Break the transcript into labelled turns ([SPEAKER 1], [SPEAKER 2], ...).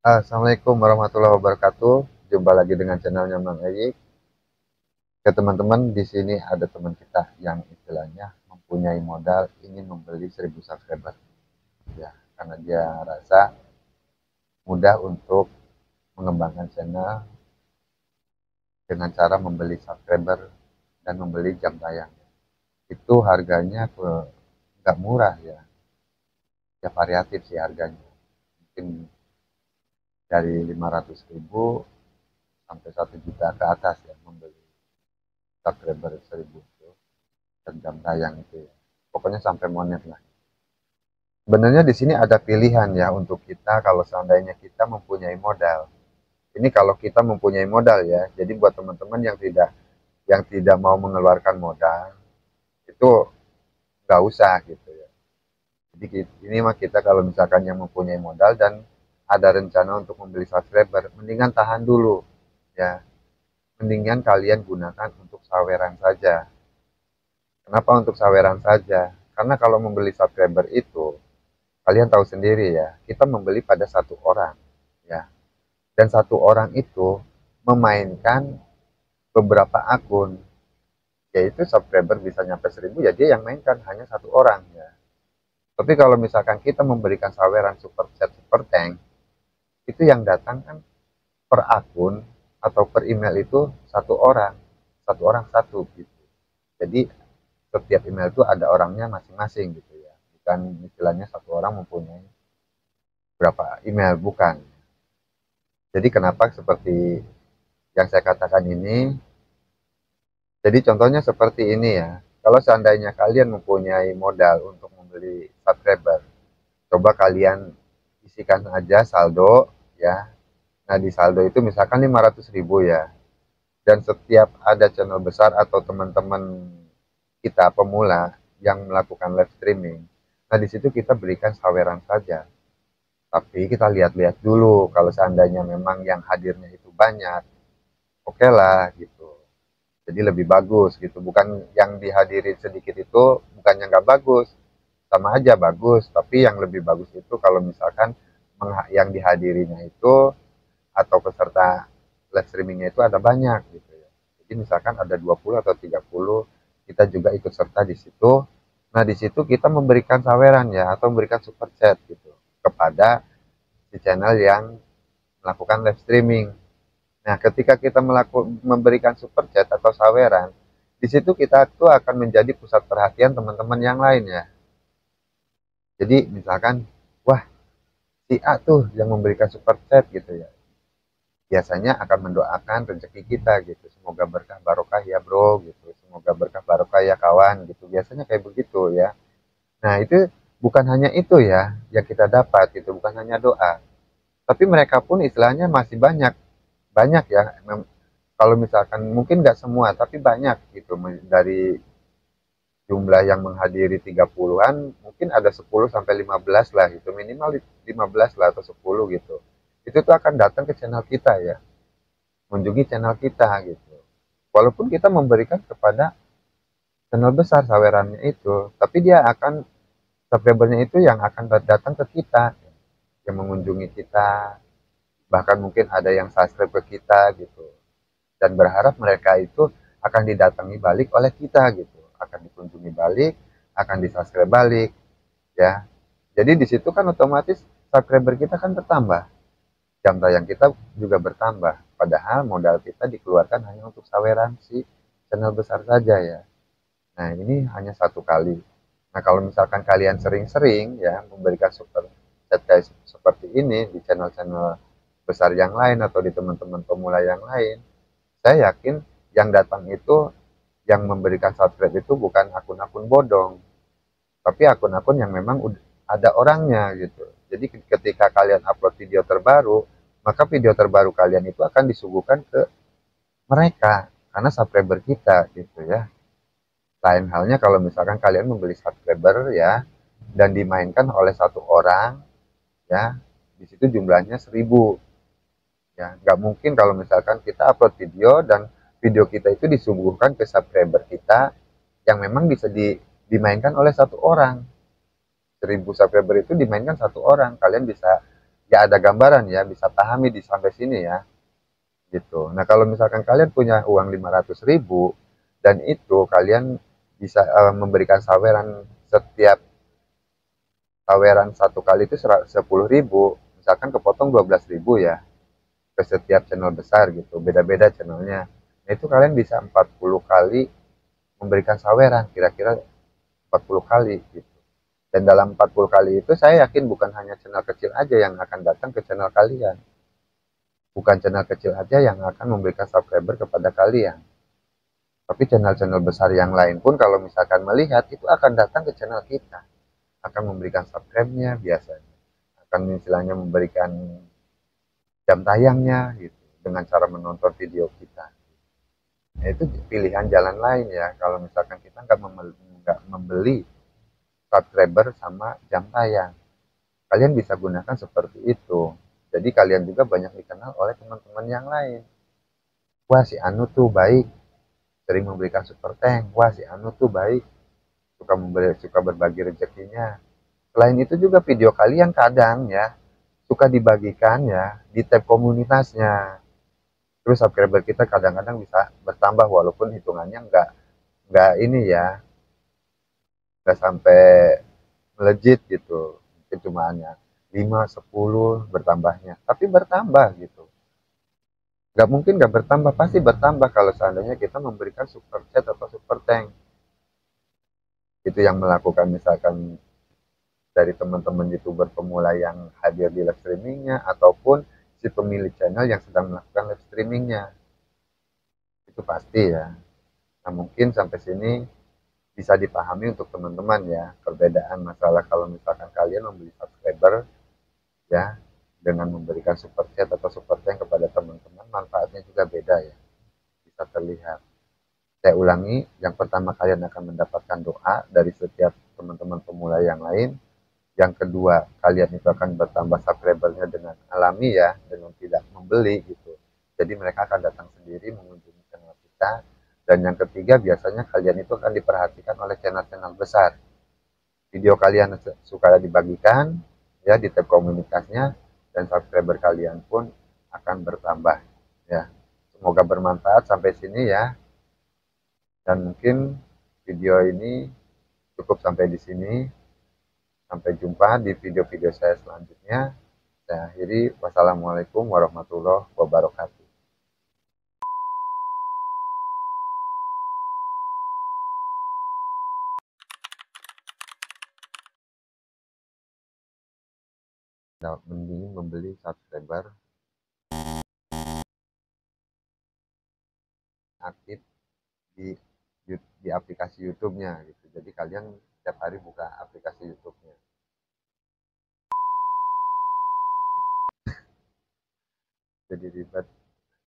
[SPEAKER 1] Assalamualaikum warahmatullahi wabarakatuh. Jumpa lagi dengan channelnya Mang Eyik. Ke teman-teman, di sini ada teman kita yang istilahnya mempunyai modal ingin membeli 1000 subscriber. Ya, karena dia rasa mudah untuk mengembangkan channel dengan cara membeli subscriber dan membeli jam tayang. Itu harganya nggak murah ya. Ya variatif sih harganya. Mungkin dari 500.000 sampai 1 juta ke atas ya membeli subscriber 1000 itu. Dan jam tayang itu ya. Pokoknya sampai monet lah. Sebenarnya di sini ada pilihan ya untuk kita kalau seandainya kita mempunyai modal. Ini kalau kita mempunyai modal ya. Jadi buat teman-teman yang tidak mau mengeluarkan modal itu nggak usah gitu ya. Jadi ini mah kita kalau misalkan yang mempunyai modal dan ada rencana untuk membeli subscriber, mendingan tahan dulu ya. Mendingan kalian gunakan untuk saweran saja. Kenapa untuk saweran saja? Karena kalau membeli subscriber itu kalian tahu sendiri ya, kita membeli pada satu orang ya. Dan satu orang itu memainkan beberapa akun, yaitu subscriber bisa nyampe 1000 ya dia yang mainkan hanya satu orang ya. Tapi kalau misalkan kita memberikan saweran super chat, super tank, itu yang datang kan per akun atau per email itu satu orang satu gitu. Jadi setiap email itu ada orangnya masing-masing gitu ya. Bukan istilahnya satu orang mempunyai berapa email, bukan. Jadi kenapa seperti yang saya katakan ini, jadi contohnya seperti ini ya, kalau seandainya kalian mempunyai modal untuk membeli subscriber, coba kalian isikan aja saldo ya. Nah di saldo itu misalkan 500.000 ya, dan setiap ada channel besar atau teman-teman kita pemula yang melakukan live streaming, nah di situ kita berikan saweran saja. Tapi kita lihat-lihat dulu, kalau seandainya memang yang hadirnya itu banyak, oke lah gitu. Jadi lebih bagus gitu, bukan yang dihadiri sedikit itu bukannya nggak bagus, sama aja bagus, tapi yang lebih bagus itu kalau misalkan yang dihadirinya itu atau peserta live streamingnya itu ada banyak gitu ya. Jadi misalkan ada 20 atau 30, kita juga ikut serta di situ. Nah di situ kita memberikan saweran ya atau memberikan super chat gitu kepada si channel yang melakukan live streaming. Nah, ketika kita memberikan super chat atau saweran, di situ kita tuh akan menjadi pusat perhatian teman-teman yang lain ya. Jadi misalkan, wah si A tuh yang memberikan super chat gitu ya. Biasanya akan mendoakan rezeki kita gitu. Semoga berkah barokah ya bro gitu. Semoga berkah barokah ya kawan gitu. Biasanya kayak begitu ya. Nah itu bukan hanya itu ya yang kita dapat gitu. Bukan hanya doa. Tapi mereka pun istilahnya masih banyak. Banyak ya. Kalau misalkan mungkin nggak semua tapi banyak gitu dari jumlah yang menghadiri 30-an mungkin ada 10 sampai 15 lah gitu, minimal 15 lah atau 10 gitu. Itu tuh akan datang ke channel kita ya, mengunjungi channel kita gitu. Walaupun kita memberikan kepada channel besar sawerannya itu, tapi dia akan subscribernya itu yang akan datang ke kita, yang mengunjungi kita, bahkan mungkin ada yang subscribe ke kita gitu. Dan berharap mereka itu akan didatangi balik oleh kita gitu, akan dikunjungi balik, akan disubscribe balik ya. Jadi di situ kan otomatis subscriber kita kan bertambah, jam tayang kita juga bertambah, padahal modal kita dikeluarkan hanya untuk saweran si channel besar saja ya. Nah ini hanya satu kali. Nah kalau misalkan kalian sering-sering ya memberikan super chat kayak seperti ini di channel-channel besar yang lain atau di teman-teman pemula yang lain, saya yakin yang datang itu, yang memberikan subscribe itu bukan akun-akun bodong, tapi akun-akun yang memang ada orangnya gitu. Jadi ketika kalian upload video terbaru, maka video terbaru kalian itu akan disuguhkan ke mereka karena subscriber kita gitu ya. Lain halnya kalau misalkan kalian membeli subscriber ya dan dimainkan oleh satu orang ya, di situ jumlahnya 1000 ya. Nggak mungkin kalau misalkan kita upload video dan video kita itu disuguhkan ke subscriber kita yang memang bisa dimainkan oleh satu orang. 1000 subscriber itu dimainkan satu orang, kalian bisa ya ada gambaran ya, bisa pahami di sampai sini ya gitu. Nah kalau misalkan kalian punya uang 500.000 dan itu kalian bisa memberikan saweran, setiap saweran satu kali itu 10.000, misalkan kepotong 12.000 ya ke setiap channel besar gitu, beda-beda channelnya. Nah itu kalian bisa 40 kali memberikan saweran, kira-kira 40 kali gitu. Dan dalam 40 kali itu saya yakin bukan hanya channel kecil aja yang akan datang ke channel kalian. Bukan channel kecil aja yang akan memberikan subscriber kepada kalian. Tapi channel-channel besar yang lain pun kalau misalkan melihat itu akan datang ke channel kita. Akan memberikan subscribe-nya biasanya. Akan istilahnya memberikan jam tayangnya gitu. Dengan cara menonton video kita. Nah, itu pilihan jalan lain ya. Kalau misalkan kita nggak membeli subscriber sama jam tayang. Kalian bisa gunakan seperti itu. Jadi kalian juga banyak dikenal oleh teman-teman yang lain. Wah si Anu tuh baik, sering memberikan super tank. Wah si Anu tuh baik, suka berbagi rezekinya. Selain itu juga video kalian kadang ya suka dibagikan ya di tab komunitasnya. Terus subscriber kita kadang-kadang bisa bertambah walaupun hitungannya nggak ini ya, nggak sampai melejit gitu. Mungkin cuma hanya 5, 10 bertambahnya. Tapi bertambah gitu. Nggak mungkin nggak bertambah, pasti bertambah kalau seandainya kita memberikan super chat atau super tank. Itu yang melakukan misalkan dari teman-teman youtuber pemula yang hadir di live streamingnya ataupun si pemilik channel yang sedang melakukan live streamingnya. Itu pasti ya. Nah mungkin sampai sini bisa dipahami untuk teman-teman ya, perbedaan masalah kalau misalkan kalian membeli subscriber ya dengan memberikan super chat atau super thank kepada teman-teman, manfaatnya juga beda ya, bisa terlihat. Saya ulangi, yang pertama kalian akan mendapatkan doa dari setiap teman-teman pemula yang lain. Yang kedua, kalian itu akan bertambah subscribernya dengan alami ya, dengan tidak membeli gitu. Jadi mereka akan datang sendiri mengunjungi channel kita. Dan yang ketiga, biasanya kalian itu akan diperhatikan oleh channel-channel besar. Video kalian suka dibagikan ya di tab komunitasnya, dan subscriber kalian pun akan bertambah ya. Semoga bermanfaat sampai sini ya. Dan mungkin video ini cukup sampai di sini. Sampai jumpa di video-video saya selanjutnya. Saya akhiri. Wassalamualaikum warahmatullahi wabarakatuh. Nah, mending membeli subscriber aktif di di aplikasi YouTube-nya gitu. Jadi kalian setiap hari buka aplikasi YouTube-nya. Jadi ribet.